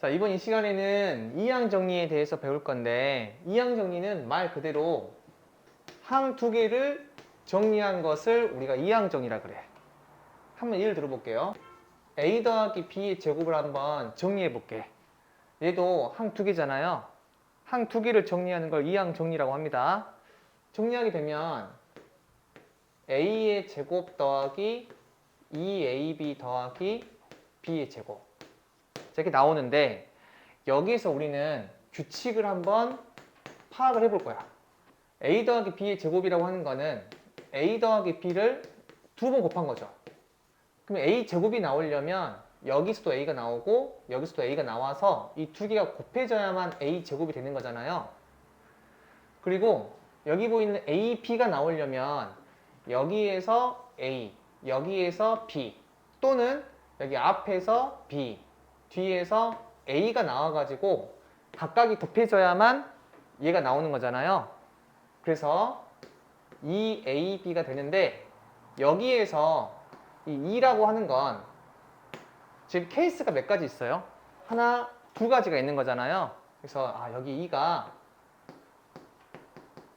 자, 이번 이 시간에는 이항 정리에 대해서 배울 건데, 이항 정리는 말 그대로 항 두 개를 정리한 것을 우리가 이항 정리라 그래. 한번 예를 들어볼게요. a 더하기 b의 제곱을 한번 정리해 볼게. 얘도 항 두 개잖아요. 항 두 개를 정리하는 걸 이항 정리라고 합니다. 정리하게 되면 a의 제곱 더하기 2ab 더하기 b의 제곱, 이렇게 나오는데, 여기에서 우리는 규칙을 한번 파악을 해볼 거야. a 더하기 b의 제곱이라고 하는 거는 a 더하기 b를 두 번 곱한 거죠. 그럼 a 제곱이 나오려면 여기서도 a가 나오고 여기서도 a가 나와서 이 두 개가 곱해져야만 a 제곱이 되는 거잖아요. 그리고 여기 보이는 a, b가 나오려면 여기에서 a, 여기에서 b, 또는 여기 앞에서 b, 뒤에서 a가 나와가지고 각각이 곱해져야만 얘가 나오는 거잖아요. 그래서 2ab가 되는데, 여기에서 이 2라고 하는 건 지금 케이스가 몇 가지 있어요? 하나, 두 가지가 있는 거잖아요. 그래서 여기 2가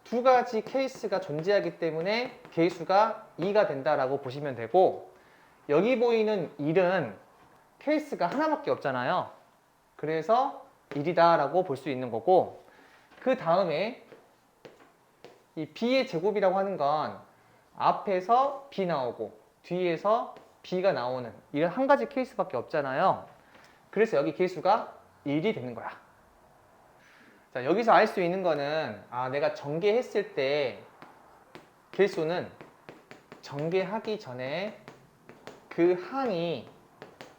두 가지 케이스가 존재하기 때문에 개수가 2가 된다라고 보시면 되고, 여기 보이는 1은 케이스가 하나밖에 없잖아요. 그래서 1이다 라고 볼 수 있는 거고, 그 다음에 이 b의 제곱이라고 하는 건 앞에서 b 나오고 뒤에서 b가 나오는 이런 한 가지 케이스밖에 없잖아요. 그래서 여기 개수가 1이 되는 거야. 자, 여기서 알 수 있는 거는 내가 전개했을 때 개수는 전개하기 전에 그 항이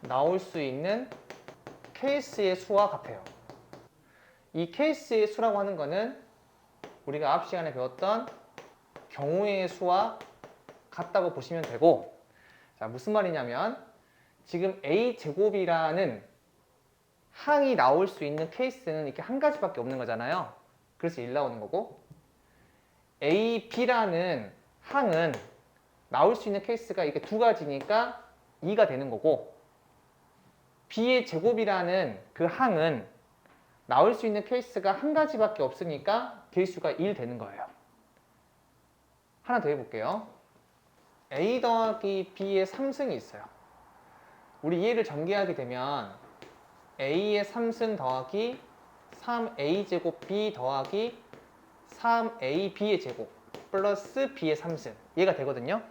나올 수 있는 케이스의 수와 같아요. 이 케이스의 수라고 하는 거는 우리가 앞 시간에 배웠던 경우의 수와 같다고 보시면 되고, 자, 무슨 말이냐면 지금 a제곱이라는 항이 나올 수 있는 케이스는 이렇게 한 가지밖에 없는 거잖아요. 그래서 1 나오는 거고, ab라는 항은 나올 수 있는 케이스가 이렇게 두 가지니까 2가 되는 거고, b의 제곱이라는 그 항은 나올 수 있는 케이스가 한 가지밖에 없으니까 개수가 1 되는 거예요. 하나 더 해볼게요. a 더하기 b의 3승이 있어요. 우리 얘를 전개하게 되면 a의 3승 더하기 3a 제곱 b 더하기 3ab의 제곱 플러스 b의 3승, 얘가 되거든요.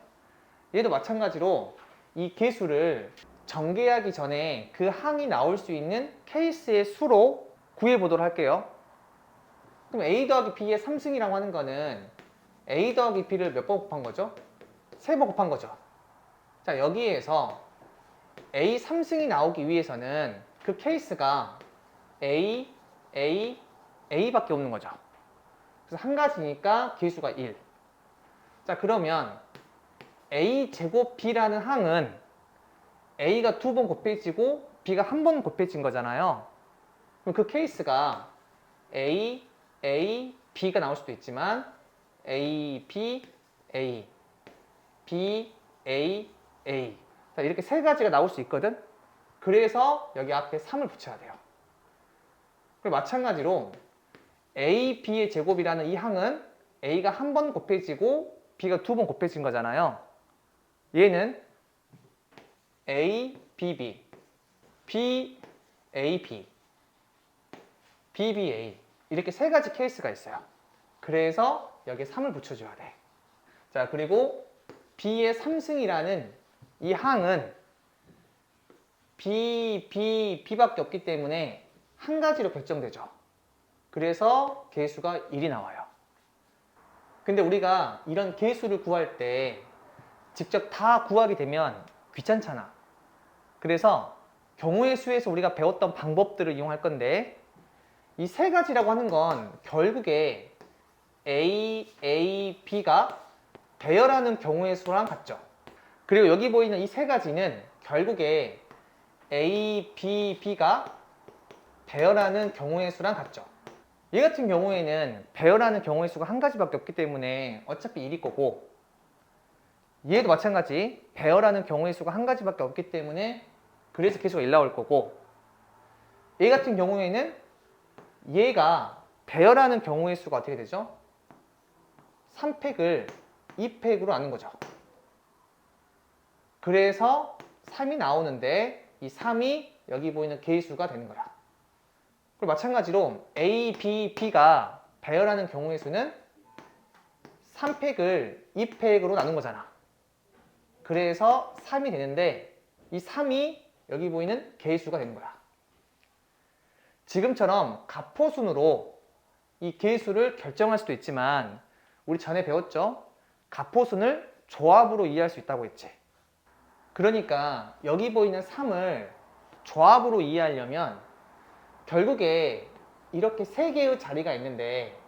얘도 마찬가지로 이 개수를 전개하기 전에 그 항이 나올 수 있는 케이스의 수로 구해보도록 할게요. 그럼 a 더하기 b의 3승이라고 하는 거는 a 더하기 b를 몇 번 곱한 거죠? 3번 곱한 거죠. 자, 여기에서 a 3승이 나오기 위해서는 그 케이스가 a, a, a밖에 없는 거죠. 그래서 한 가지니까 개수가 1. 자, 그러면 a 제곱 b라는 항은 a가 두 번 곱해지고 b가 한 번 곱해진 거잖아요. 그럼 그 케이스가 a, a, b가 나올 수도 있지만 a, b, a, b, a, a, 자, 이렇게 세 가지가 나올 수 있거든. 그래서 여기 앞에 3을 붙여야 돼요. 그리고 마찬가지로 a, b의 제곱이라는 이 항은 a가 한 번 곱해지고 b가 두 번 곱해진 거잖아요. 얘는 a, b, b, b, a, b, b, b, a, 이렇게 세 가지 케이스가 있어요. 그래서 여기에 3을 붙여줘야 돼. 자, 그리고 b의 3승이라는 이 항은 b, b, b밖에 없기 때문에 한 가지로 결정되죠. 그래서 개수가 1이 나와요. 근데 우리가 이런 개수를 구할 때 직접 다 구하게 되면 귀찮잖아. 그래서 경우의 수에서 우리가 배웠던 방법들을 이용할 건데, 이 세 가지라고 하는 건 결국에 A, A, B가 배열하는 경우의 수랑 같죠. 그리고 여기 보이는 이 세 가지는 결국에 A, B, B가 배열하는 경우의 수랑 같죠. 얘 같은 경우에는 배열하는 경우의 수가 한 가지밖에 없기 때문에 어차피 1일 거고, 얘도 마찬가지 배열하는 경우의 수가 한 가지밖에 없기 때문에 그래서 개수가 1 나올 거고, A 같은 경우에는 얘가 배열하는 경우의 수가 어떻게 되죠? 3팩을 2팩으로 나눈 거죠. 그래서 3이 나오는데 이 3이 여기 보이는 개수가 되는 거야. 그리고 마찬가지로 A, B, B가 배열하는 경우의 수는 3팩을 2팩으로 나눈 거잖아. 그래서 3이 되는데 이 3이 여기 보이는 개수가 되는 거야. 지금처럼 가포순으로 이 개수를 결정할 수도 있지만 우리 전에 배웠죠? 가포순을 조합으로 이해할 수 있다고 했지. 그러니까 여기 보이는 3을 조합으로 이해하려면 결국에 이렇게 세 개의 자리가 있는데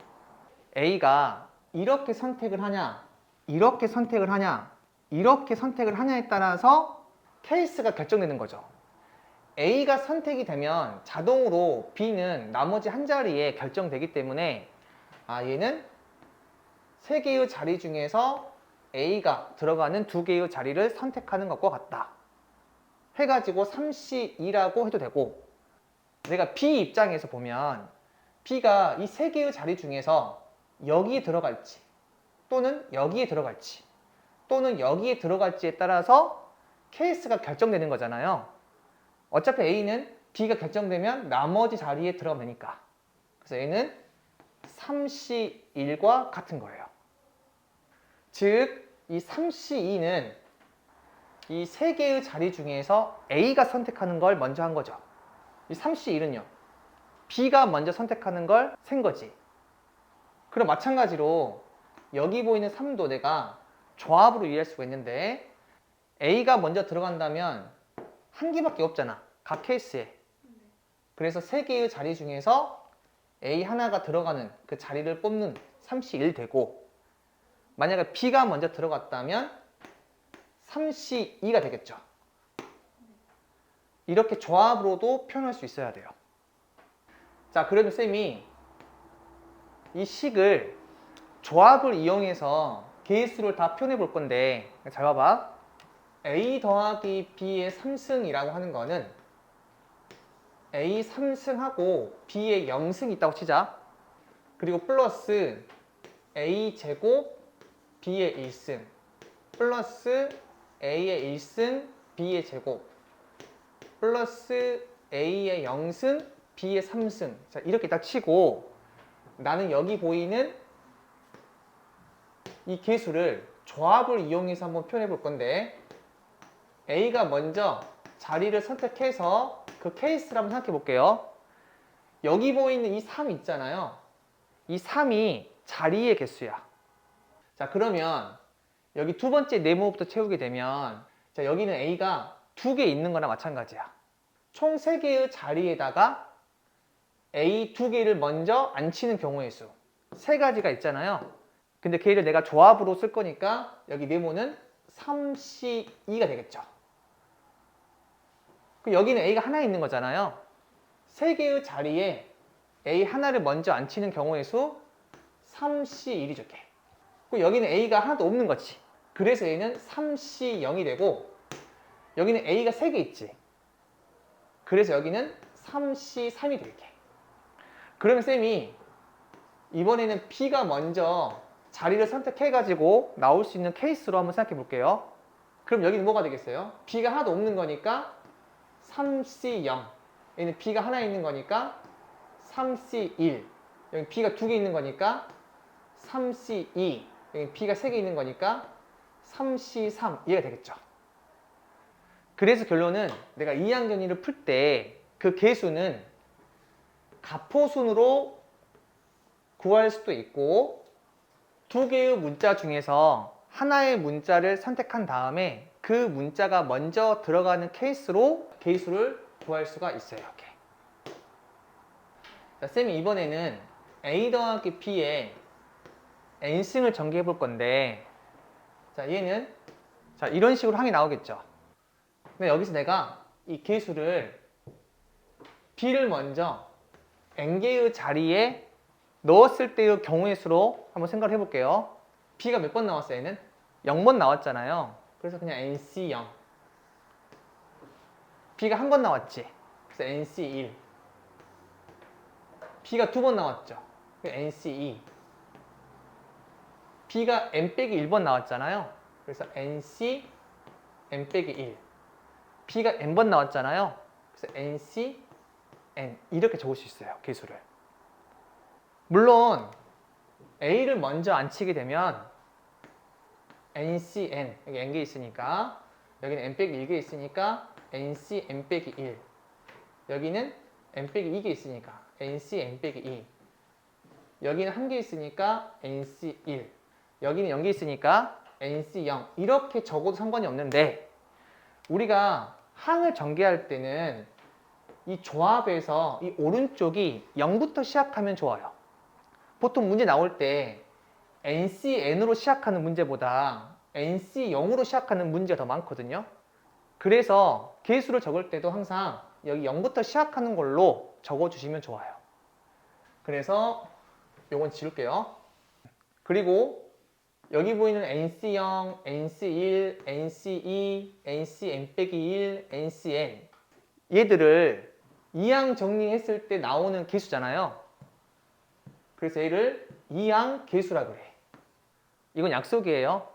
A가 이렇게 선택을 하냐, 이렇게 선택을 하냐, 이렇게 선택을 하냐에 따라서 케이스가 결정되는 거죠. A가 선택이 되면 자동으로 B는 나머지 한 자리에 결정되기 때문에 얘는 세 개의 자리 중에서 A가 들어가는 두 개의 자리를 선택하는 것과 같다 해가지고 3C2라고 해도 되고, 내가 B 입장에서 보면 B가 이 세 개의 자리 중에서 여기에 들어갈지 또는 여기에 들어갈지 또는 여기에 들어갈지에 따라서 케이스가 결정되는 거잖아요. 어차피 A는 B가 결정되면 나머지 자리에 들어가면 되니까. 그래서 A는 3C1과 같은 거예요. 즉, 이 3C2는 이 세 개의 자리 중에서 A가 선택하는 걸 먼저 한 거죠. 이 3C1은요, B가 먼저 선택하는 걸 센 거지. 그럼 마찬가지로 여기 보이는 3도 내가 조합으로 이해할 수가 있는데 A가 먼저 들어간다면 한 개밖에 없잖아, 각 케이스에. 그래서 세 개의 자리 중에서 A 하나가 들어가는 그 자리를 뽑는 3C1 되고, 만약에 B가 먼저 들어갔다면 3C2가 되겠죠. 이렇게 조합으로도 표현할 수 있어야 돼요. 자, 그러면 쌤이 이 식을 조합을 이용해서 개수를 다 표현해 볼 건데, 잘 봐봐. A 더하기 B의 3승이라고 하는 거는 A 3승하고 B의 0승이 있다고 치자. 그리고 플러스 A 제곱 B의 1승 플러스 A의 1승 B의 제곱 플러스 A의 0승 B의 3승. 자, 이렇게 딱 치고 나는 여기 보이는 이 개수를 조합을 이용해서 한번 표현해 볼 건데, A가 먼저 자리를 선택해서 그 케이스를 한번 생각해 볼게요. 여기 보이는 이 3 있잖아요. 이 3이 자리의 개수야. 자, 그러면 여기 두 번째 네모부터 채우게 되면, 자, 여기는 A가 2개 있는 거나 마찬가지야. 총 3개의 자리에다가 A 2개를 먼저 앉히는 경우의 수 3가지가 있잖아요. 근데 걔를 내가 조합으로 쓸 거니까 여기 네모는 3C2가 되겠죠. 여기는 A가 하나 있는 거잖아요. 3개의 자리에 A 하나를 먼저 앉히는 경우의 수 3C1이죠. 여기는 A가 하나도 없는 거지. 그래서 A는 3C0이 되고, 여기는 A가 3개 있지. 그래서 여기는 3C3이 될게. 그러면 쌤이 이번에는 B가 먼저 자리를 선택해가지고 나올 수 있는 케이스로 한번 생각해 볼게요. 그럼 여기는 뭐가 되겠어요? B가 하나도 없는 거니까 3C0. 여기는 B가 하나 있는 거니까 3C1. 여기 B가 2개 있는 거니까 3C2. 여기 B가 3개 있는 거니까 3C3. 이해가 되겠죠? 그래서 결론은 내가 이항전위를 풀 때 그 개수는 가포순으로 구할 수도 있고, 2개의 문자 중에서 하나의 문자를 선택한 다음에 그 문자가 먼저 들어가는 케이스로 개수를 구할 수가 있어요. 이렇게. 자, 쌤이 이번에는 A 더하기 B의 n승을 전개해 볼 건데, 자, 얘는 자, 이런 식으로 항이 나오겠죠. 근데 여기서 내가 이 개수를 B를 먼저 n개의 자리에 넣었을 때의 경우의 수로 한번 생각을 해볼게요. B가 몇 번 나왔어요? 얘는 0번 나왔잖아요. 그래서 그냥 NC0. B가 한 번 나왔지. 그래서 NC1. B가 2번 나왔죠. NC2. B가 n-1번 나왔잖아요. 그래서 NC n-1. B가 n번 나왔잖아요. 그래서 NC n. 이렇게 적을 수 있어요. 계수를. 물론 A를 먼저 안 치게 되면 NCN, 여기 n개 있으니까 여기는 n-1개 있으니까 NC n-1. 여기는 n-2개 있으니까 NC n-2. 여기는 1개 있으니까 NC1. 여기는 0개 있으니까 NC0. 이렇게 적어도 상관이 없는데 우리가 항을 전개할 때는 이 조합에서 이 오른쪽이 0부터 시작하면 좋아요. 보통 문제 나올 때 NCN으로 시작하는 문제보다 NC0으로 시작하는 문제가 더 많거든요. 그래서 계수를 적을 때도 항상 여기 0부터 시작하는 걸로 적어주시면 좋아요. 그래서 요건 지울게요. 그리고 여기 보이는 NC0, NC1, NC2, NCn-1, NCN 얘들을 이항 정리했을 때 나오는 계수잖아요. 그래서 얘를 이항 계수라 그래. 이건 약속이에요.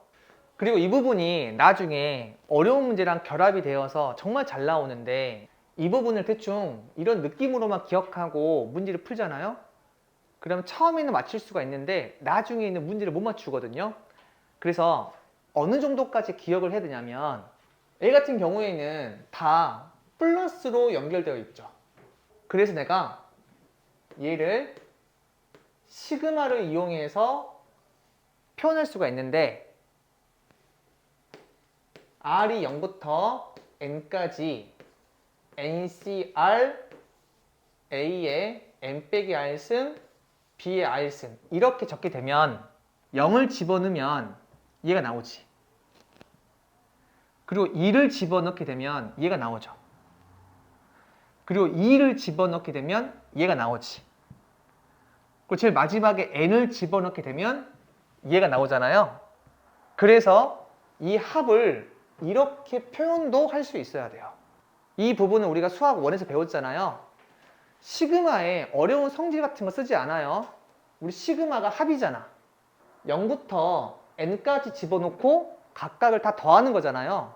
그리고 이 부분이 나중에 어려운 문제랑 결합이 되어서 정말 잘 나오는데 이 부분을 대충 이런 느낌으로만 기억하고 문제를 풀잖아요. 그러면 처음에는 맞출 수가 있는데 나중에는 문제를 못 맞추거든요. 그래서 어느 정도까지 기억을 해야 되냐면 A 같은 경우에는 다 플러스로 연결되어 있죠. 그래서 내가 얘를 시그마를 이용해서 표현할 수가 있는데 R이 0부터 N까지 NCR A의 N-R승 B의 R승 이렇게 적게 되면 0을 집어넣으면 얘가 나오지. 그리고 2를 집어넣게 되면 얘가 나오죠. 그리고 2를 집어넣게 되면 얘가 나오지. 그리고 제일 마지막에 n을 집어넣게 되면 얘가 나오잖아요. 그래서 이 합을 이렇게 표현도 할 수 있어야 돼요. 이 부분은 우리가 수학 1에서 배웠잖아요. 시그마에 어려운 성질 같은 거 쓰지 않아요. 우리 시그마가 합이잖아. 0부터 n까지 집어넣고 각각을 다 더하는 거잖아요.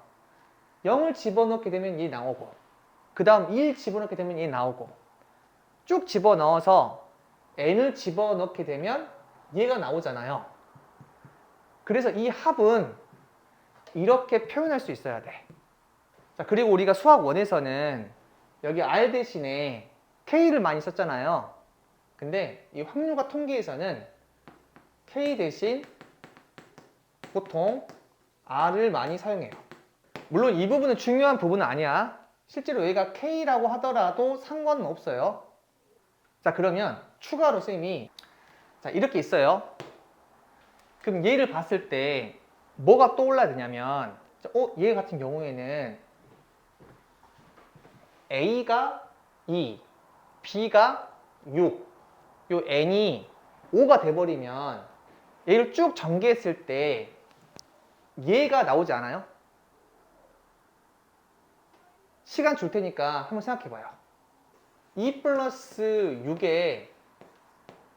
0을 집어넣게 되면 얘 나오고 그 다음 1 집어넣게 되면 얘 나오고 쭉 집어넣어서 n을 집어넣게 되면 얘가 나오잖아요. 그래서 이 합은 이렇게 표현할 수 있어야 돼. 자, 그리고 우리가 수학 1에서는 여기 R 대신에 K를 많이 썼잖아요. 근데 이 확률과 통계에서는 K 대신 보통 R을 많이 사용해요. 물론 이 부분은 중요한 부분은 아니야. 실제로 얘가 K라고 하더라도 상관은 없어요. 자, 그러면 추가로 쌤이 자, 이렇게 있어요. 그럼 얘를 봤을 때 뭐가 떠올라야 되냐면 얘 같은 경우에는 A가 2, B가 6, 요 N이 5가 돼버리면 얘를 쭉 전개했을 때 얘가 나오지 않아요? 시간 줄 테니까 한번 생각해봐요. 2 플러스 6의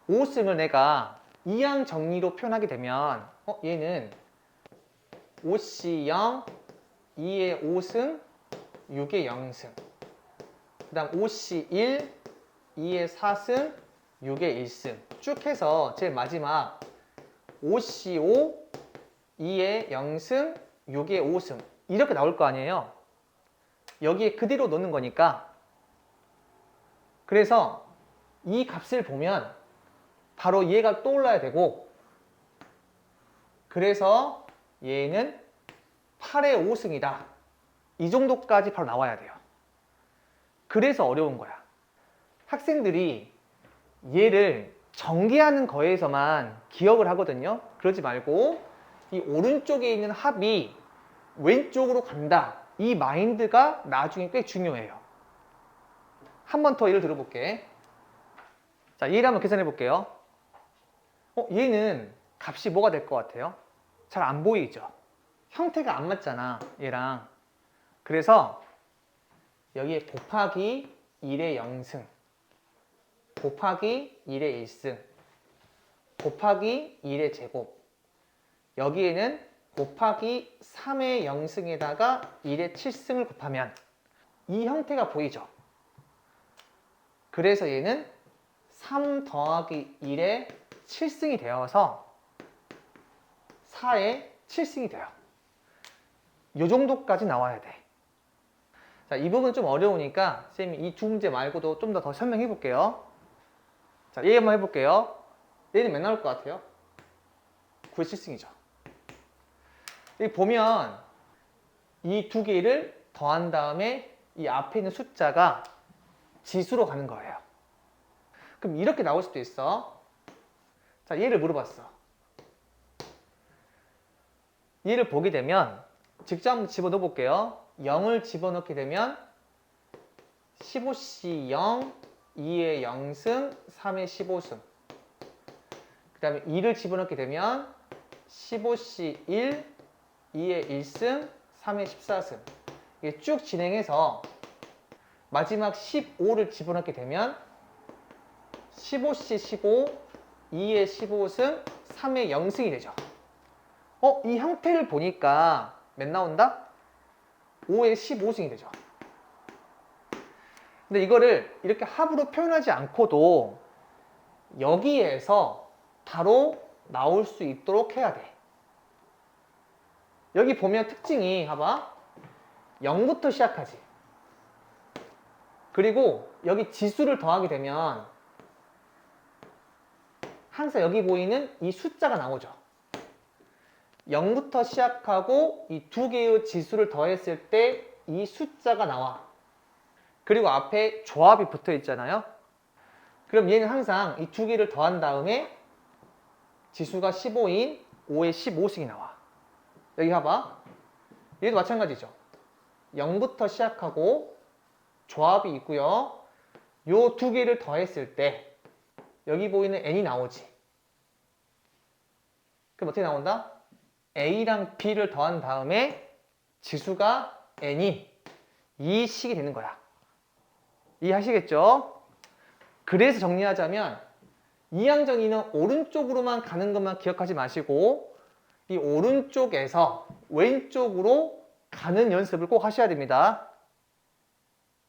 5승을 내가 이항 정리로 표현하게 되면 얘는 5C0, 2의 5승, 6의 0승 그 다음 5C1, 2의 4승, 6의 1승 쭉 해서 제일 마지막 5C5, 2의 0승, 6의 5승 이렇게 나올 거 아니에요. 여기에 그대로 넣는 거니까. 그래서 이 값을 보면 바로 얘가 떠올라야 되고 그래서 얘는 8의 5승이다. 이 정도까지 바로 나와야 돼요. 그래서 어려운 거야. 학생들이 얘를 전개하는 거에서만 기억을 하거든요. 그러지 말고 이 오른쪽에 있는 합이 왼쪽으로 간다. 이 마인드가 나중에 꽤 중요해요. 한 번 더 예를 들어볼게. 자, 얘를 한번 계산해 볼게요. 얘는 값이 뭐가 될 것 같아요? 잘 안 보이죠? 형태가 안 맞잖아, 얘랑. 그래서 여기에 곱하기 1의 0승 곱하기 1의 1승 곱하기 1의 제곱 여기에는 곱하기 3의 0승에다가 1의 7승을 곱하면 이 형태가 보이죠? 그래서 얘는 3 더하기 1의 7승이 되어서 4의 7승이 돼요. 이 정도까지 나와야 돼. 자, 이 부분 좀 어려우니까 쌤이 이 두 문제 말고도 좀 더 설명해 볼게요. 자, 얘 한번 해볼게요. 얘는 몇 나올 것 같아요? 9의 7승이죠. 여기 보면 이 두 개를 더한 다음에 이 앞에 있는 숫자가 지수로 가는 거예요. 그럼 이렇게 나올 수도 있어. 자, 얘를 물어봤어. 얘를 보게 되면 직접 한번 집어넣어 볼게요. 0을 집어넣게 되면 15C 0, 2의 0승, 3의 15승. 그 다음에 2를 집어넣게 되면 15C 1, 2의 1승, 3의 14승. 이게 쭉 진행해서 마지막 15를 집어넣게 되면 15C 15, 2의 15승, 3의 0승이 되죠. 이 형태를 보니까 몇 나온다? 5의 15승이 되죠. 근데 이거를 이렇게 합으로 표현하지 않고도 여기에서 바로 나올 수 있도록 해야 돼. 여기 보면 특징이 봐봐. 0부터 시작하지. 그리고 여기 지수를 더하게 되면 항상 여기 보이는 이 숫자가 나오죠. 0부터 시작하고 이 두 개의 지수를 더했을 때 이 숫자가 나와. 그리고 앞에 조합이 붙어 있잖아요. 그럼 얘는 항상 이 두 개를 더한 다음에 지수가 15인 5의 15승이 나와. 여기 봐봐. 얘도 마찬가지죠. 0부터 시작하고 조합이 있고요. 요 두 개를 더했을 때 여기 보이는 n이 나오지. 그럼 어떻게 나온다? a랑 b를 더한 다음에 지수가 n인 이 식이 되는 거야. 이해하시겠죠? 그래서 정리하자면 이항정이는 오른쪽으로만 가는 것만 기억하지 마시고 이 오른쪽에서 왼쪽으로 가는 연습을 꼭 하셔야 됩니다.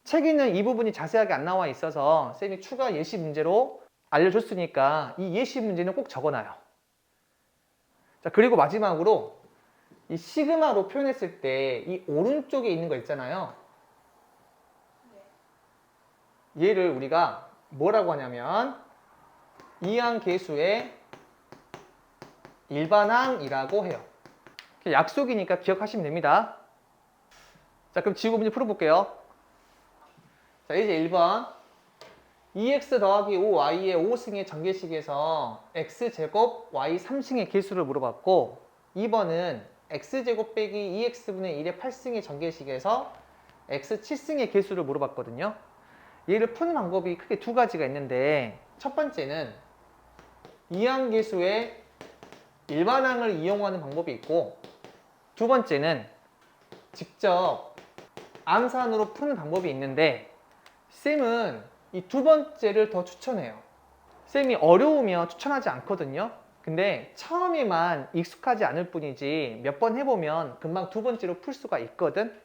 책에는 이 부분이 자세하게 안 나와 있어서 쌤이 추가 예시 문제로 알려줬으니까 이 예시 문제는 꼭 적어놔요. 자, 그리고 마지막으로 이 시그마로 표현했을 때 이 오른쪽에 있는 거 있잖아요. 얘를 우리가 뭐라고 하냐면 이항계수의 일반항이라고 해요. 약속이니까 기억하시면 됩니다. 자, 그럼 지우고 문제 풀어볼게요. 자, 이제 1번 2x 더하기 5y의 5승의 전개식에서 x제곱 y 3승의 개수를 물어봤고 2번은 x제곱 빼기 2x분의 1의 8승의 전개식에서 x 7승의 개수를 물어봤거든요. 얘를 푸는 방법이 크게 두 가지가 있는데 첫 번째는 이항계수의 일반항을 이용하는 방법이 있고 두 번째는 직접 암산으로 푸는 방법이 있는데 쌤은 이 두 번째를 더 추천해요. 쌤이 어려우면 추천하지 않거든요. 근데 처음에만 익숙하지 않을 뿐이지 몇 번 해보면 금방 두 번째로 풀 수가 있거든.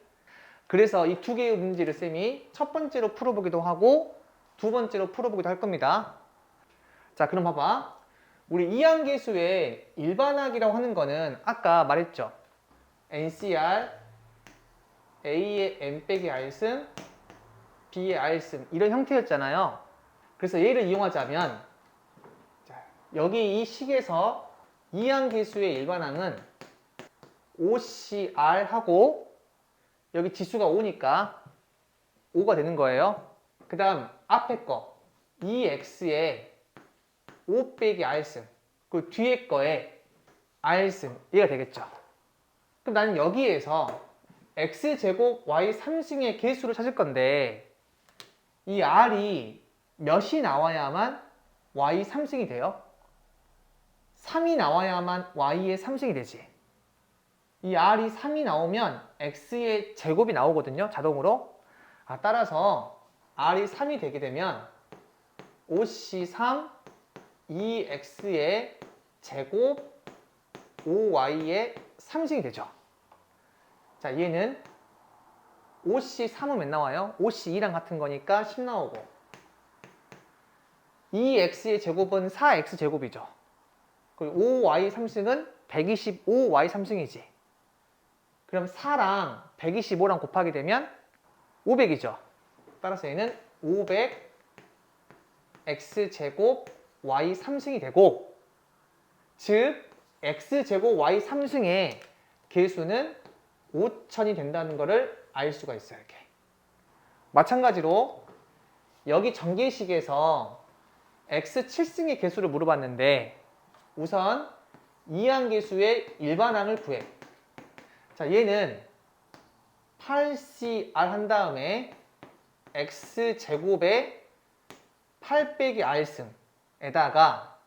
그래서 이 두 개의 문제를 쌤이 첫 번째로 풀어보기도 하고 두 번째로 풀어보기도 할 겁니다. 자, 그럼 봐봐. 우리 이항계수의 일반항이라고 하는 거는 아까 말했죠. NCR, A의 N 빼기 R승, B의 R승 이런 형태였잖아요. 그래서 얘를 이용하자면 자, 여기 이 식에서 이항계수의 일반항은 OCR하고 여기 지수가 5니까 5가 되는 거예요. 그 다음 앞에 거 2x에 5 빼기 r승 그 뒤에 거에 r승 얘가 되겠죠. 그럼 나는 여기에서 x제곱 y 3승의 개수를 찾을 건데 이 r이 몇이 나와야만 y 3승이 돼요? 3이 나와야만 y의 3승이 되지. 이 r이 3이 나오면 x의 제곱이 나오거든요. 자동으로. 따라서 r이 3이 되게 되면 5C3 2X의 제곱 5Y의 3승이 되죠. 자, 얘는 5C3은 몇 나와요? 5C2랑 같은 거니까 10 나오고 2X의 제곱은 4X 제곱이죠. 그리고 5Y 3승은 125Y 3승이지. 그럼 4랑 125랑 곱하게 되면 500이죠. 따라서 얘는 500X제곱 Y 3승이 되고, 즉 X제곱 Y 3승의 개수는 5000이 된다는 것을 알 수가 있어요. 이렇게. 마찬가지로 여기 전개식에서 X 7승의 개수를 물어봤는데 우선 이항계수의 일반항을 구해. 자, 얘는 8CR 한 다음에 X제곱에 8 빼기 R승에다가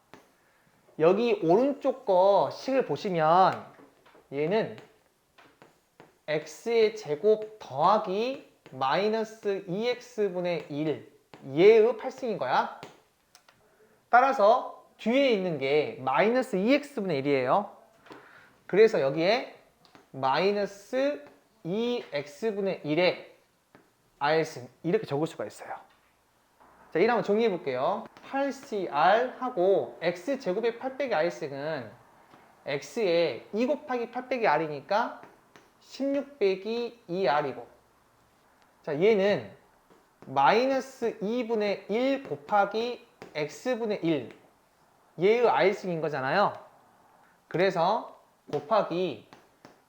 여기 오른쪽 거 식을 보시면 얘는 X의 제곱 더하기 마이너스 2X분의 1 얘의 8승인 거야. 따라서 뒤에 있는 게 마이너스 2X분의 1이에요. 그래서 여기에 마이너스 2X분의 1의 R승 이렇게 적을 수가 있어요. 자, 이를 한번 정리해 볼게요. 8CR 하고 X제곱의 8 빼기 R승은 X의 2 곱하기 8 빼기 R이니까 16 빼기 2R이고, 자, 얘는 마이너스 2분의 1 곱하기 X분의 1 얘의 R승인 거잖아요. 그래서 곱하기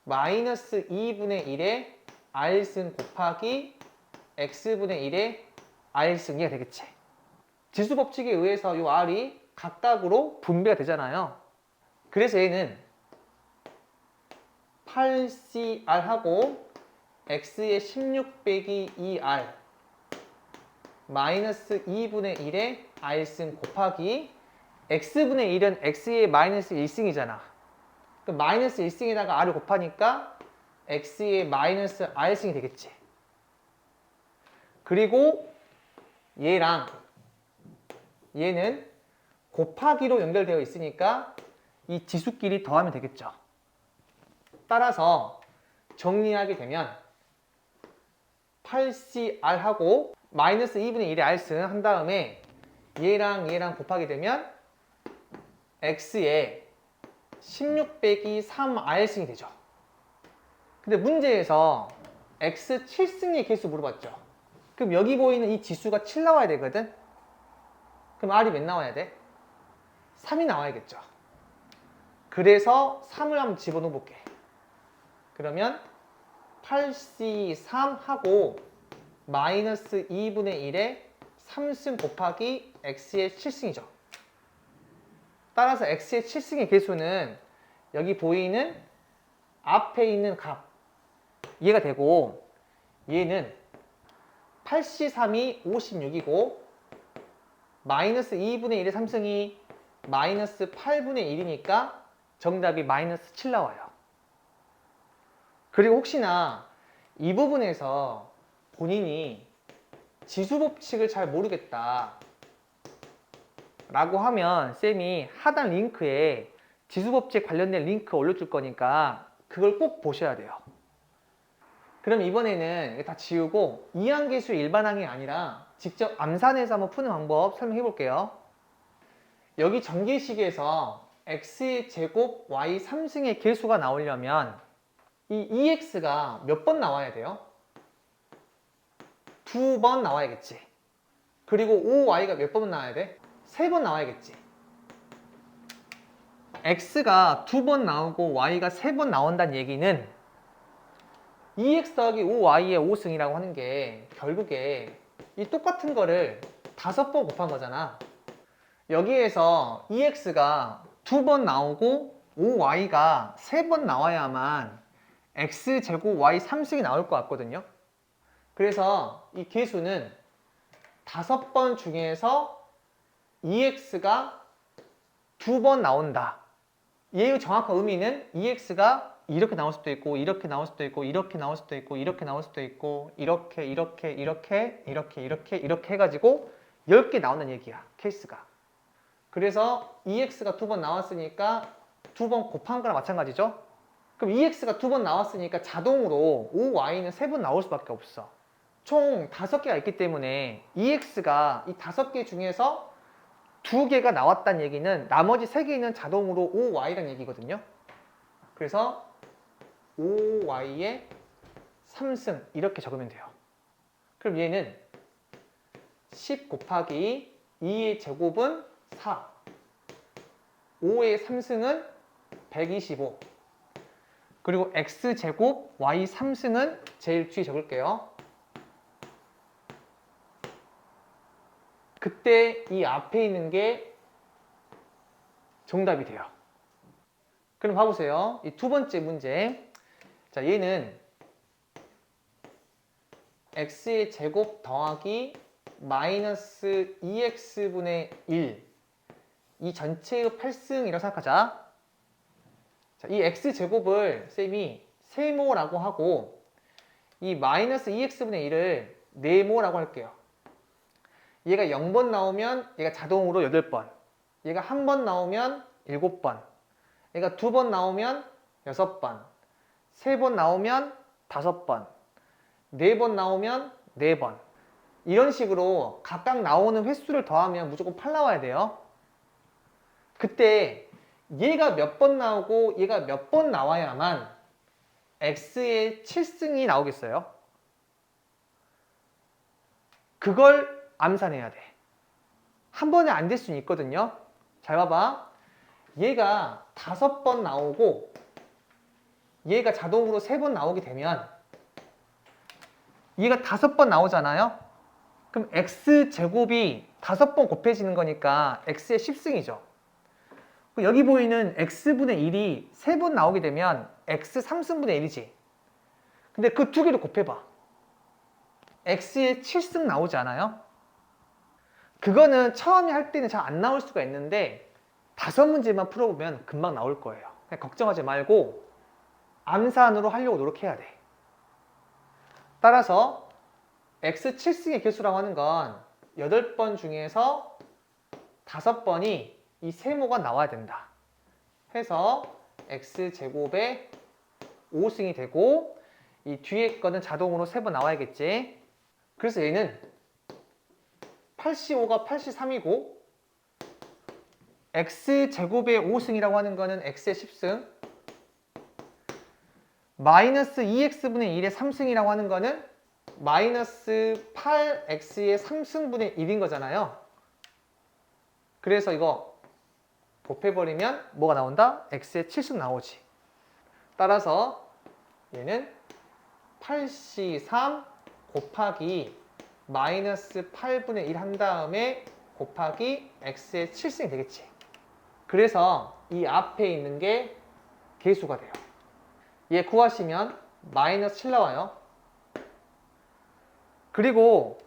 마이너스 2분의 1의 R승 곱하기 X분의 1의 R승이 되겠지. 지수법칙에 의해서 이 R이 각각으로 분배가 되잖아요. 그래서 얘는 8CR하고 X의 16 빼기 2R 마이너스 2분의 1의 R승 곱하기 X분의 1은 X의 마이너스 1승이잖아. 그럼 마이너스 1승에다가 R을 곱하니까 X의 마이너스 R승이 되겠지. 그리고 얘랑 얘는 곱하기로 연결되어 있으니까 이 지수끼리 더하면 되겠죠. 따라서 정리하게 되면 8CR하고 마이너스 2분의 1의 R승 한 다음에 얘랑 얘랑 곱하게 되면 X의 16 빼기 3R승이 되죠. 근데 문제에서 X 7승의 개수 물어봤죠. 그럼 여기 보이는 이 지수가 7 나와야 되거든. 그럼 R이 몇 나와야 돼? 3이 나와야겠죠. 그래서 3을 한번 집어넣어 볼게. 그러면 8C3하고 마이너스 2분의 1의 3승 곱하기 X의 7승이죠. 따라서 X의 7승의 개수는 여기 보이는 앞에 있는 값 얘가 되고, 얘는 8C3이 56이고 마이너스 2분의 1의 3승이 마이너스 8분의 1이니까 정답이 마이너스 7 나와요. 그리고 혹시나 이 부분에서 본인이 지수법칙을 잘 모르겠다 라고 하면 쌤이 하단 링크에 지수법칙 관련된 링크 올려줄 거니까 그걸 꼭 보셔야 돼요. 그럼 이번에는 이거 다 지우고 이항계수 일반항이 아니라 직접 암산해서 한번 푸는 방법 설명해 볼게요. 여기 전개식에서 x의 제곱 y 3승의 개수가 나오려면 이 2x가 몇 번 나와야 돼요? 2번 나와야겠지. 그리고 5y가 몇 번 나와야 돼? 3번 나와야겠지. x가 2번 나오고 y가 3번 나온다는 얘기는 2x 더하기 5y의 5승이라고 하는 게 결국에 이 똑같은 거를 5번 곱한 거잖아. 여기에서 2x가 2번 나오고 5y가 3번 나와야만 x제곱 y 3승이 나올 것 같거든요. 그래서 이 개수는 5번 중에서 2x가 2번 나온다. 얘의 정확한 의미는 2x가 이렇게 나올 수도 있고, 이렇게 나올 수도 있고, 이렇게 나올 수도 있고, 이렇게 나올 수도 있고, 이렇게 해가지고 10개 나온다는 얘기야, 케이스가. 그래서 EX가 2번 나왔으니까 2번 곱한 거랑 마찬가지죠? 그럼 EX가 2번 나왔으니까 자동으로 OY는 3번 나올 수밖에 없어. 총 5개가 있기 때문에 EX가 이 5개 중에서 2개가 나왔다는 얘기는 나머지 3개는 자동으로 OY라는 얘기거든요. 그래서 OY의 3승 이렇게 적으면 돼요. 그럼 얘는 10 곱하기 2의 제곱은 4, 5의 3승은 125, 그리고 x제곱 y 3승은 제일 뒤에 적을게요. 그때 이 앞에 있는 게 정답이 돼요. 그럼 봐보세요. 이 두 번째 문제. 자, 얘는 x의 제곱 더하기 마이너스 2x분의 1 이 전체의 8승이라고 생각하자. 자, 이 x제곱을 쌤이 세모라고 하고 이 마이너스 2x분의 1을 네모라고 할게요. 얘가 0번 나오면 얘가 자동으로 8번, 얘가 1번 나오면 7번, 얘가 2번 나오면 6번, 3번 나오면 5번, 4번 나오면 4번. 이런 식으로 각각 나오는 횟수를 더하면 무조건 8 나와야 돼요. 그때 얘가 몇 번 나오고 얘가 몇 번 나와야만 x의 7승이 나오겠어요? 그걸 암산해야 돼. 한 번에 안 될 수는 있거든요. 잘 봐봐. 얘가 5번 나오고 얘가 자동으로 3번 나오게 되면 얘가 5번 나오잖아요. 그럼 x제곱이 5번 곱해지는 거니까 x의 10승이죠. 여기 보이는 x분의 1이 3번 나오게 되면 x 3승분의 1이지. 근데 그 두 개를 곱해봐. x의 7승 나오지 않아요? 그거는 처음에 할 때는 잘 안 나올 수가 있는데 5문제만 풀어보면 금방 나올 거예요. 그냥 걱정하지 말고 암산으로 하려고 노력해야 돼. 따라서 x 7승의 개수라고 하는 건 8번 중에서 5번이 이 세모가 나와야 된다. 해서 x제곱에 5승이 되고 이 뒤에 거는 자동으로 3번 나와야겠지. 그래서 얘는 85가 83이고 x제곱의 5승이라고 하는 거는 x의 10승, 마이너스 2x분의 1의 3승이라고 하는 거는 마이너스 8x의 3승분의 1인 거잖아요. 그래서 이거 곱해버리면 뭐가 나온다? x의 7승 나오지. 따라서 얘는 83 곱하기 마이너스 8분의 1 한 다음에 곱하기 x의 7승이 되겠지. 그래서 이 앞에 있는 게 계수가 돼요. 얘 구하시면 마이너스 7 나와요. 그리고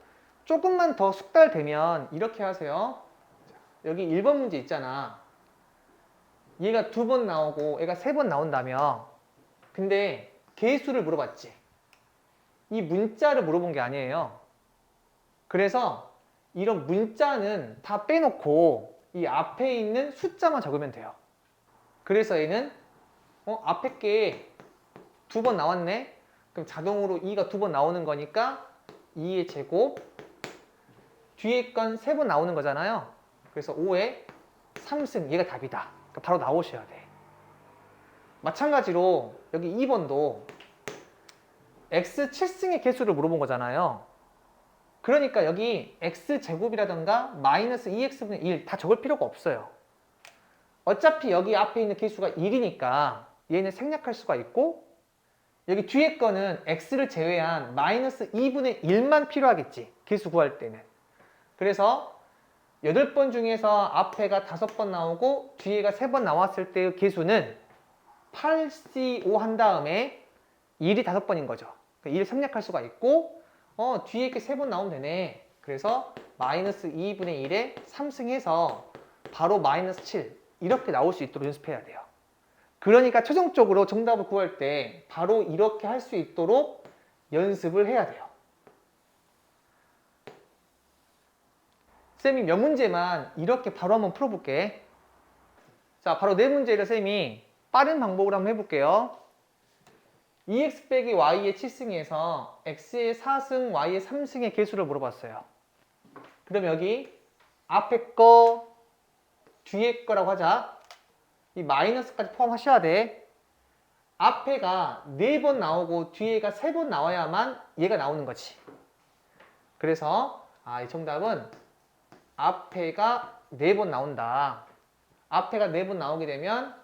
조금만 더 숙달되면 이렇게 하세요. 여기 1번 문제 있잖아. 얘가 2번 나오고 얘가 3번 나온다며. 근데 계수를 물어봤지. 이 문자를 물어본 게 아니에요. 그래서 이런 문자는 다 빼놓고 이 앞에 있는 숫자만 적으면 돼요. 그래서 얘는 앞에 게 2번 나왔네? 그럼 자동으로 2가 2번 나오는 거니까 2의 제곱, 뒤에 건 3번 나오는 거잖아요. 그래서 5의 3승, 얘가 답이다. 그러니까 바로 나오셔야 돼. 마찬가지로 여기 2번도 x 7승의 개수를 물어본 거잖아요. 그러니까 여기 x제곱이라던가 마이너스 2x분의 1 다 적을 필요가 없어요. 어차피 여기 앞에 있는 개수가 1이니까 얘는 생략할 수가 있고 여기 뒤에 거는 x를 제외한 마이너스 2분의 1만 필요하겠지. 개수 구할 때는. 그래서 8번 중에서 앞에가 5번 나오고 뒤에가 3번 나왔을 때의 개수는 8C5 한 다음에 1이 5번인 거죠. 1을 생략할 수가 있고 뒤에 게 3번 나오면 되네. 그래서 마이너스 2분의 1에 3승해서 바로 마이너스 7 이렇게 나올 수 있도록 연습해야 돼요. 그러니까 최종적으로 정답을 구할 때 바로 이렇게 할 수 있도록 연습을 해야 돼요. 쌤이 몇 문제만 이렇게 바로 한번 풀어볼게. 자, 바로 네 문제를 쌤이 빠른 방법으로 한번 해볼게요. 2x 빼기 y의 7승에서 x의 4승, y의 3승의 개수를 물어봤어요. 그럼 여기 앞에 거, 뒤에 거라고 하자. 이 마이너스까지 포함하셔야 돼. 앞에가 4번 나오고 뒤에가 3번 나와야만 얘가 나오는 거지. 그래서 이 정답은 앞에가 4번 나온다. 앞에가 4번 나오게 되면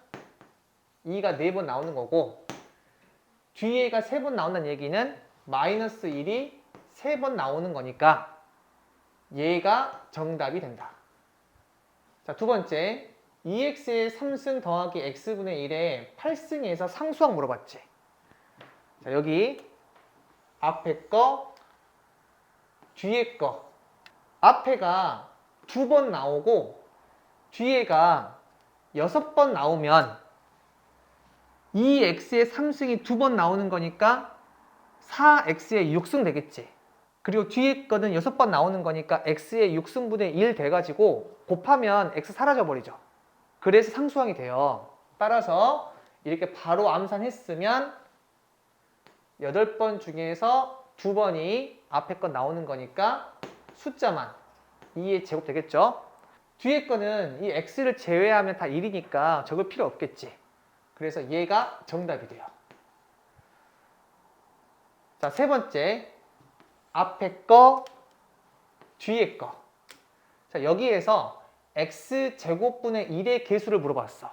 2가 4번 나오는 거고, 뒤에가 3번 나온다는 얘기는 마이너스 1이 3번 나오는 거니까 얘가 정답이 된다. 자, 두 번째, 2x의 3승 더하기 x분의 1의 8승에서 상수항 물어봤지. 자, 여기 앞에 거, 뒤에 거. 앞에가 2번 나오고 뒤에가 6번 나오면 2x의 3승이 2번 나오는 거니까 4x의 6승 되겠지. 그리고 뒤에 거는 6번 나오는 거니까 x의 6승분의 1 돼가지고 곱하면 x 사라져 버리죠. 그래서 상수항이 돼요. 따라서 이렇게 바로 암산했으면 8번 중에서 2번이 앞에 건 나오는 거니까 숫자만 2의 제곱 되겠죠. 뒤에 거는 이 x를 제외하면 다 1이니까 적을 필요 없겠지. 그래서 얘가 정답이 돼요. 자, 세 번째, 앞에 거, 뒤에 거. 자, 여기에서 x제곱분의 1의 개수를 물어봤어.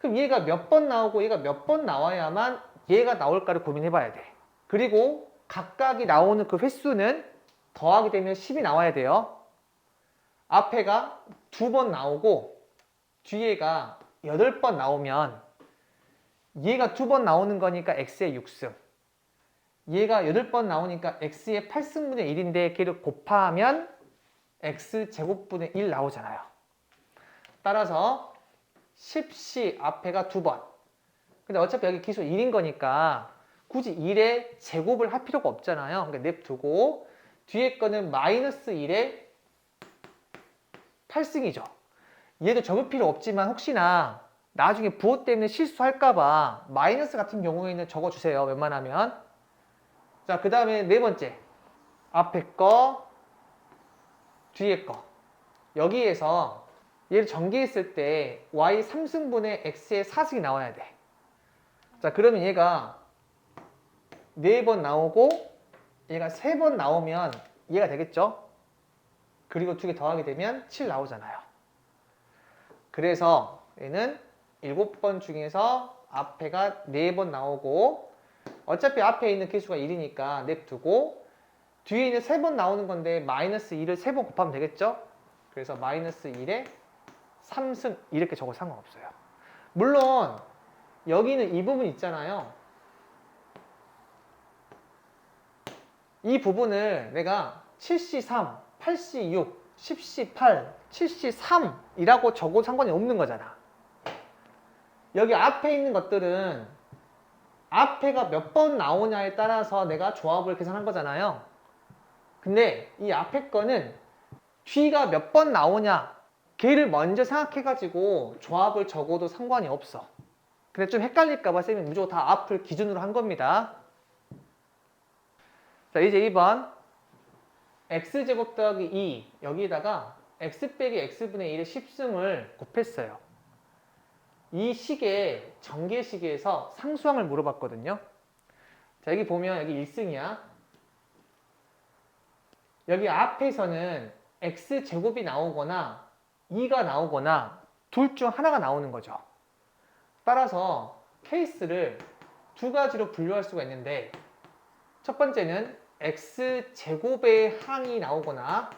그럼 얘가 몇 번 나오고 얘가 몇 번 나와야만 얘가 나올까를 고민해봐야 돼. 그리고 각각이 나오는 그 횟수는 더하게 되면 10이 나와야 돼요. 앞에가 2번 나오고 뒤에가 8번 나오면 얘가 2번 나오는 거니까 x의 6승, 얘가 8번 나오니까 x의 8승분의 1인데 걔를 곱하면 x제곱분의 1 나오잖아요. 따라서 10시 앞에가 2번. 근데 어차피 여기 기수 1인 거니까 굳이 1의 제곱을 할 필요가 없잖아요. 그러니까 냅두고 뒤에 거는 마이너스 1의 8승이죠. 얘도 적을 필요 없지만 혹시나 나중에 부호 때문에 실수할까봐 마이너스 같은 경우에는 적어주세요. 웬만하면. 자, 그 다음에 네 번째. 앞에 거, 뒤에 거. 여기에서 얘를 전개했을 때 y 3승분의 x의 4승이 나와야 돼. 자, 그러면 얘가 4번 나오고 얘가 3번 나오면 얘가 되겠죠? 그리고 두 개 더하게 되면 7 나오잖아요. 그래서 얘는 7번 중에서 앞에가 4번 나오고 어차피 앞에 있는 개수가 1이니까 냅두고 뒤에 있는 3번 나오는 건데 마이너스 1을 3번 곱하면 되겠죠? 그래서 마이너스 1에 3승 이렇게 적어도 상관없어요. 물론 여기는 이 부분 있잖아요. 이 부분을 내가 7C3, 8C6, 10C8, 7C3이라고 적어도 상관이 없는 거잖아. 여기 앞에 있는 것들은 앞에가 몇 번 나오냐에 따라서 내가 조합을 계산한 거잖아요. 근데 이 앞에 거는 뒤가 몇 번 나오냐 걔를 먼저 생각해가지고 조합을 적어도 상관이 없어. 근데 좀 헷갈릴까봐 쌤이 무조건 다 앞을 기준으로 한 겁니다. 자, 이제 2번 x제곱 더하기 2 여기에다가 x 빼기 x분의 1의 10승을 곱했어요. 이 식의 전개식에서 상수항을 물어봤거든요. 자, 여기 보면 여기 1승이야. 여기 앞에서는 x제곱이 나오거나 2가 나오거나 둘 중 하나가 나오는 거죠. 따라서 케이스를 두 가지로 분류할 수가 있는데 첫 번째는 x제곱의 항이 나오거나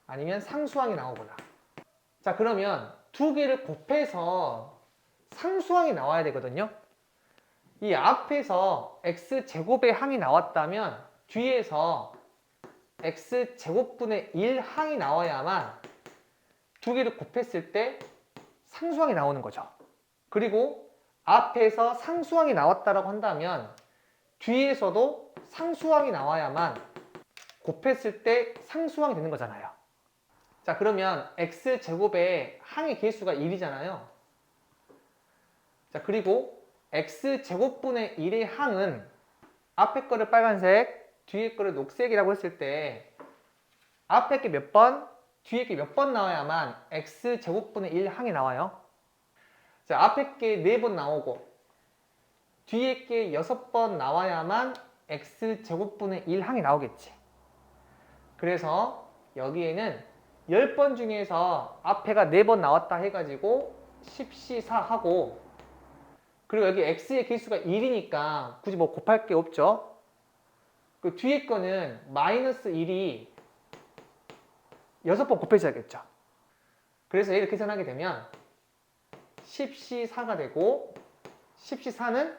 아니면 상수항이 나오거나. 자, 그러면 두 개를 곱해서 상수항이 나와야 되거든요. 이 앞에서 x제곱의 항이 나왔다면 뒤에서 x제곱분의 1 항이 나와야만 두 개를 곱했을 때 상수항이 나오는 거죠. 그리고 앞에서 상수항이 나왔다라고 한다면 뒤에서도 상수항이 나와야만 곱했을 때 상수항이 되는 거잖아요. 자, 그러면 x제곱의 항의 개수가 1이잖아요. 자, 그리고 x제곱분의 1의 항은 앞에 거를 빨간색, 뒤에 거를 녹색이라고 했을 때 앞에 게 몇 번, 뒤에 게 몇 번 나와야만 x제곱분의 1 항이 나와요. 자, 앞에 게 4번 나오고 뒤에 게 6번 나와야만 x제곱분의 1 항이 나오겠지. 그래서 여기에는 10번 중에서 앞에가 4번 나왔다 해가지고 10C4 하고, 그리고 여기 x의 개수가 1이니까 굳이 뭐 곱할 게 없죠. 그 뒤에 거는 마이너스 1이 6번 곱해줘야겠죠. 그래서 얘를 계산하게 되면 10C4가 되고 10C4는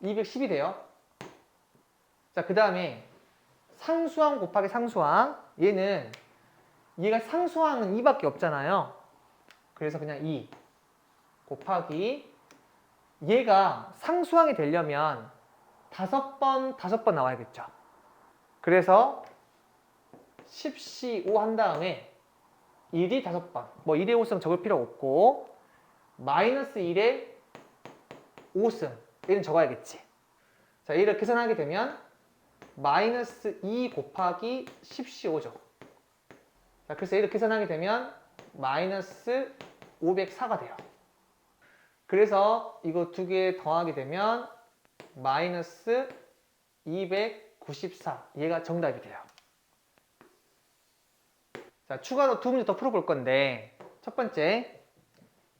210이 돼요. 자, 그 다음에 상수항 곱하기 상수항, 얘가 상수항은 2밖에 없잖아요. 그래서 그냥 2 곱하기, 얘가 상수항이 되려면 5번 나와야겠죠. 그래서 10C5 한 다음에 1이 5번, 뭐 1의 5승 적을 필요 없고 마이너스 1의 5승, 얘는 적어야겠지. 자, 얘를 계산하게 되면 마이너스 2 곱하기 10C5죠. 자, 그래서 얘를 계산하게 되면 마이너스 504가 돼요. 그래서 이거 두 개 더하게 되면 마이너스 294, 얘가 정답이 돼요. 자, 추가로 두 문제 더 풀어볼 건데, 첫 번째,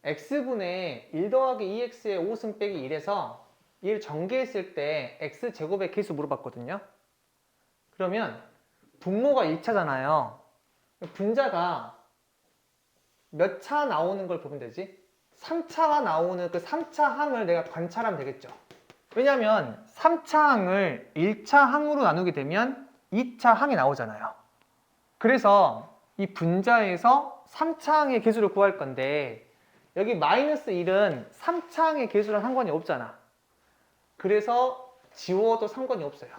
x분의 1 더하기 2x의 5승 빼기 1에서 얘를 전개했을 때 x제곱의 개수 물어봤거든요. 그러면 분모가 1차잖아요. 분자가 몇 차 나오는 걸 보면 되지? 3차가 나오는 그 3차 항을 내가 관찰하면 되겠죠. 왜냐면 3차 항을 1차 항으로 나누게 되면 2차 항이 나오잖아요. 그래서 이 분자에서 3차 항의 개수를 구할 건데, 여기 마이너스 1은 3차 항의 개수랑 상관이 없잖아. 그래서 지워도 상관이 없어요.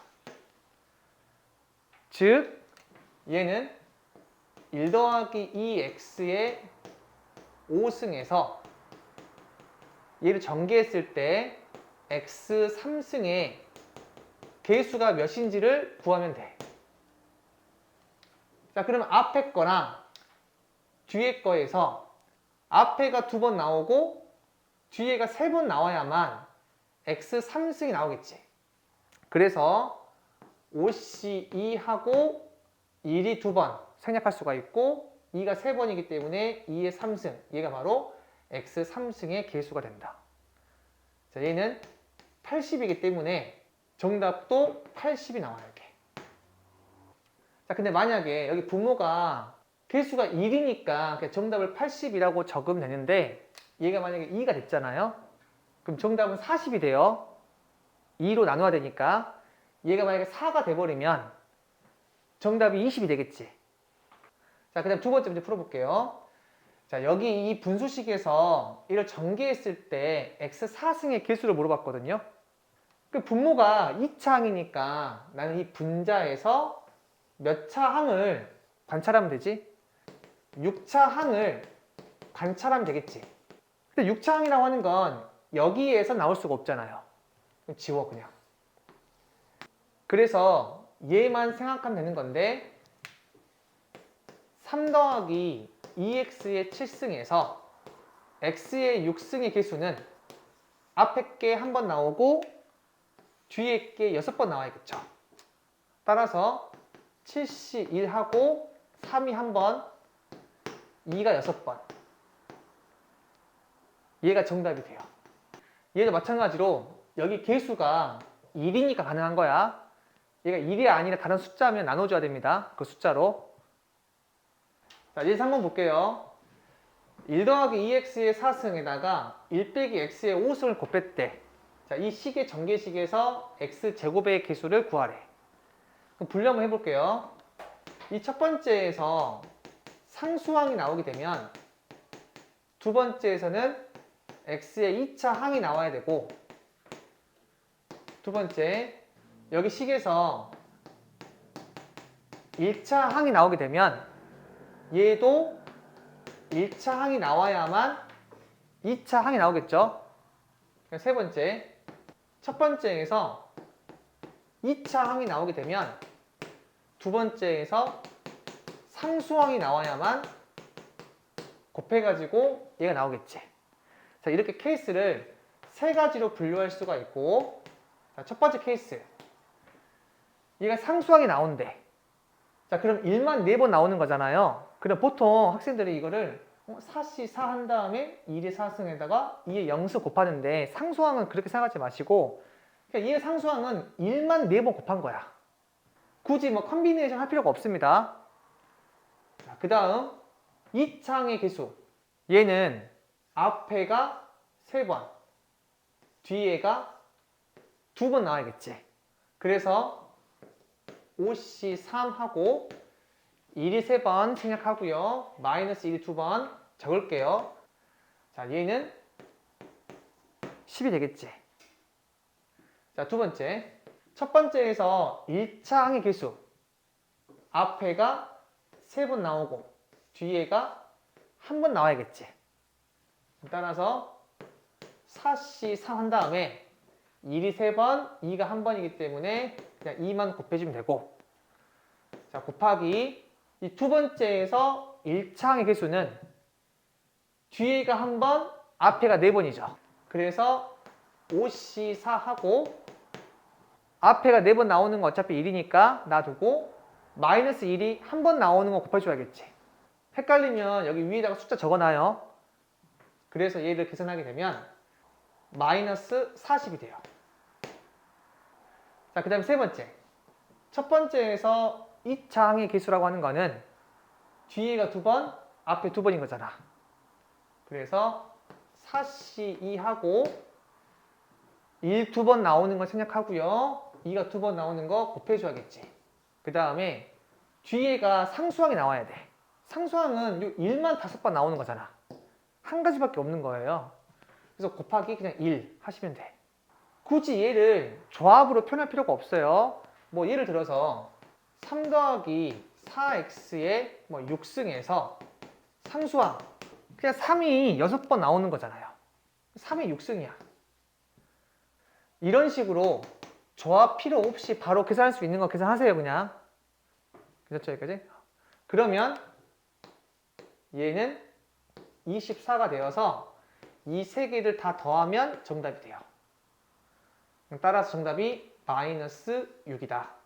즉 얘는 1 더하기 2x의 5승에서 얘를 전개했을 때 x 3승의 개수가 몇인지를 구하면 돼. 자, 그러면 앞에 거랑 뒤에 거에서 앞에가 2번 나오고 뒤에가 3번 나와야만 x 3승이 나오겠지. 그래서 5C2하고 1이 2번 생략할 수가 있고 2가 3번이기 때문에 2의 3승, 얘가 바로 x 3승의 개수가 된다. 자, 얘는 80이기 때문에 정답도 80이 나와요, 이렇게. 자, 근데 만약에 여기 분모가 개수가 1이니까 정답을 80이라고 적으면 되는데, 얘가 만약에 2가 됐잖아요. 그럼 정답은 40이 돼요. 2로 나눠야 되니까. 얘가 만약에 4가 돼버리면 정답이 20이 되겠지. 자, 그 다음 두 번째 문제 풀어볼게요. 자, 여기 이 분수식에서 이를 전개했을 때 x 4승의 개수를 물어봤거든요. 그 분모가 2차 항이니까 나는 이 분자에서 몇 차 항을 관찰하면 되지? 6차 항을 관찰하면 되겠지. 근데 6차 항이라고 하는 건 여기에서 나올 수가 없잖아요. 그럼 지워, 그냥. 그래서 얘만 생각하면 되는 건데, 3 더하기 2x의 7승에서 x의 6승의 개수는 앞에 게 한 번 나오고 뒤에 게 6번 나와야겠죠. 따라서 7C1하고 3이 한 번, 2가 6번. 얘가 정답이 돼요. 얘도 마찬가지로 여기 개수가 1이니까 가능한 거야. 얘가 1이 아니라 다른 숫자면 나눠줘야 됩니다. 그 숫자로. 자, 이제 한번 볼게요. 1 더하기 2x의 4승에다가 1 빼기 x의 5승을 곱했대. 자, 이 식의 전개식에서 x제곱의 개수를 구하래. 그럼 분류 한번 해볼게요. 이 첫 번째에서 상수항이 나오게 되면 두 번째에서는 x의 2차 항이 나와야 되고, 두 번째, 여기 식에서 1차 항이 나오게 되면 얘도 1차 항이 나와야만 2차 항이 나오겠죠. 세 번째, 첫 번째에서 2차 항이 나오게 되면 두 번째에서 상수항이 나와야만 곱해가지고 얘가 나오겠지. 자, 이렇게 케이스를 세 가지로 분류할 수가 있고, 자, 첫 번째 케이스, 얘가 상수항이 나온대. 자, 그럼 1만 4번 나오는 거잖아요. 그럼 보통 학생들이 이거를 4시 4 한 다음에 1의 4승에다가 2의 0승 곱하는데, 상수항은 그렇게 생각하지 마시고 그냥 얘의 상수항은 1만 4번 곱한 거야. 굳이 뭐 컨비네이션 할 필요가 없습니다. 자, 그 다음 2차 항의 개수, 얘는 앞에가 3번, 뒤에가 2번 나와야겠지. 그래서 5C 3하고 1이 3번 생략하고요. 마이너스 1이 2번 적을게요. 자, 얘는 10이 되겠지. 자, 두 번째. 첫 번째에서 1차 항의 개수. 앞에가 3번 나오고 뒤에가 1번 나와야겠지. 따라서 4C 3 한 다음에 1이 3번, 2가 1번이기 때문에 그냥 2만 곱해주면 되고, 자, 곱하기 이 두 번째에서 1차 항의 개수는 뒤에가 1번, 앞에가 4번이죠. 그래서 5C4 하고 앞에가 4번 나오는 거 어차피 1이니까 놔두고 마이너스 1이 1번 나오는 거 곱해줘야겠지. 헷갈리면 여기 위에다가 숫자 적어놔요. 그래서 얘를 계산하게 되면 마이너스 40이 돼요. 자, 그 다음에 세 번째. 첫 번째에서 2차 항의 개수라고 하는 거는 뒤에가 2번, 앞에 2번인 거잖아. 그래서 4C2하고 1, 2번 나오는 거 생략하고요. 2가 2번 나오는 거 곱해줘야겠지. 그 다음에 뒤에가 상수항이 나와야 돼. 상수항은 1만 5번 나오는 거잖아. 한 가지밖에 없는 거예요. 그래서 곱하기 그냥 1 하시면 돼. 굳이 얘를 조합으로 표현할 필요가 없어요. 뭐 예를 들어서 3 더하기 4x의 뭐 6승에서 상수항, 그냥 3이 6번 나오는 거잖아요. 3의 6승이야. 이런 식으로 조합 필요 없이 바로 계산할 수 있는 거 계산하세요, 그냥. 괜찮죠, 여기까지? 그러면 얘는 24가 되어서 이 세 개를 다 더하면 정답이 돼요. 따라서 정답이 마이너스 6이다.